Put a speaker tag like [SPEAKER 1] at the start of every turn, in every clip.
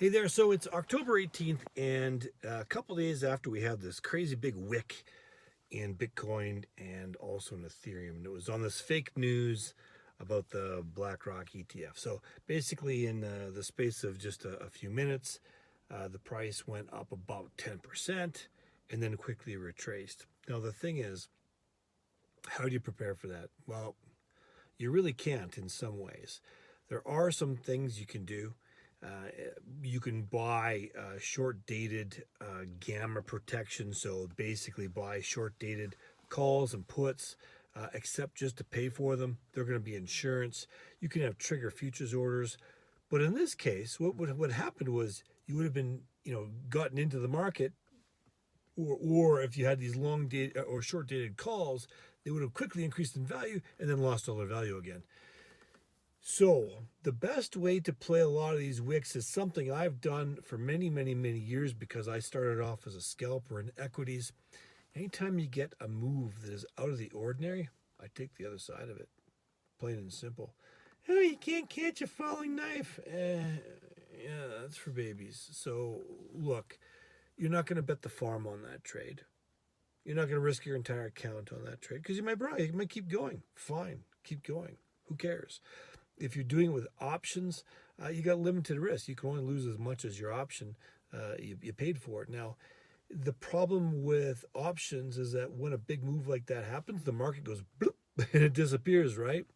[SPEAKER 1] Hey there, so it's October 18th, and a couple days after we had this crazy big wick in Bitcoin and also in Ethereum, and it was on this fake news about the BlackRock ETF. So basically, in the space of just a few minutes, the price went up about 10% and then quickly retraced. Now, the thing is, how do you prepare for that? Well, you really can't in some ways. There are some things you can do. You can buy short dated gamma protection. So basically, buy short dated calls and puts, except just to pay for them. They're going to be insurance. You can have trigger futures orders. But in this case, what happened was you would have been, gotten into the market, or if you had these long date or short dated calls, they would have quickly increased in value and then lost all their value again. So, the best way to play a lot of these wicks is something I've done for many, many, many years because I started off as a scalper in equities. Anytime you get a move that is out of the ordinary, I take the other side of it. Plain and simple. Oh, you can't catch a falling knife. Yeah, that's for babies. So, look, you're not going to bet the farm on that trade. You're not going to risk your entire account on that trade because you might keep going. Fine, keep going. Who cares? If you're doing it with options, you got limited risk. You can only lose as much as your option you paid for it. Now, the problem with options is that when a big move like that happens, the market goes bloop and it disappears, right?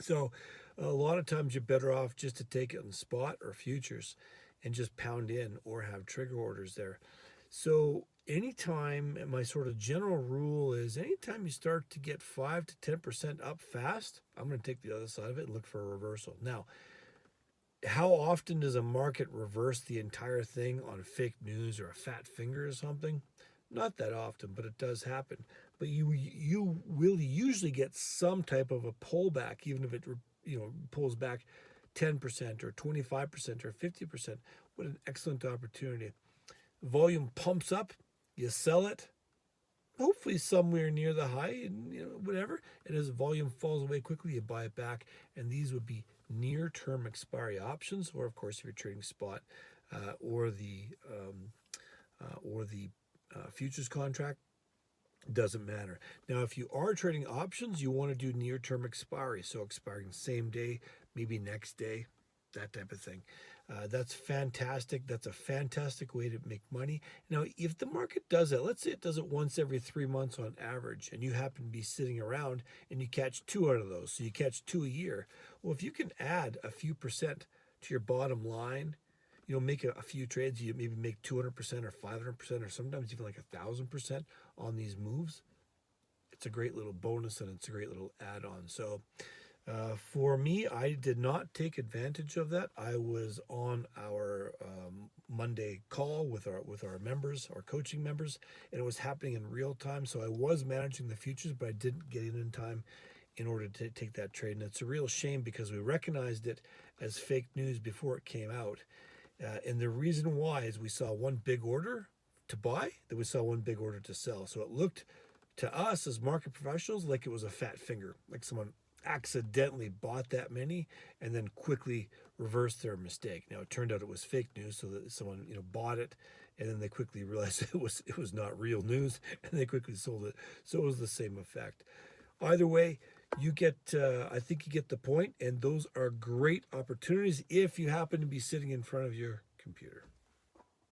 [SPEAKER 1] So a lot of times you're better off just to take it on the spot or futures and just pound in or have trigger orders there. So anytime, my sort of general rule is anytime you start to get 5 to 10% up fast, I'm going to take the other side of it and look for a reversal. Now, how often does a market reverse the entire thing on fake news or a fat finger or something? Not that often, but it does happen. But you will usually get some type of a pullback, even if it pulls back 10% or 25% or 50%. What an excellent opportunity. Volume pumps up, you sell it, hopefully somewhere near the high, and whatever. And as volume falls away quickly, you buy it back. And these would be near-term expiry options, or of course, if you're trading spot or the futures contract. Doesn't matter. Now, if you are trading options, you want to do near-term expiry, so expiring same day, maybe next day, that type of thing. That's fantastic. That's a fantastic way to make money. Now, if the market does it, let's say it does it once every 3 months on average, and you happen to be sitting around and you catch two out of those, so you catch two a year. Well, if you can add a few percent to your bottom line, make a few trades, you maybe make 200% or 500% or sometimes even like 1,000% on these moves. It's a great little bonus and it's a great little add-on. So for me, I did not take advantage of that. I was on our Monday call with our members, our coaching members, and it was happening in real time. So I was managing the futures, but I didn't get in time in order to take that trade. And it's a real shame because we recognized it as fake news before it came out. And the reason why is we saw one big order to buy, then we saw one big order to sell. So it looked to us as market professionals like it was a fat finger, like someone accidentally bought that many and then quickly reversed their mistake. Now it turned out it was fake news, so that someone bought it and then they quickly realized it was not real news and they quickly sold it. So it was the same effect. Either way, you get I think you get the point, and those are great opportunities if you happen to be sitting in front of your computer.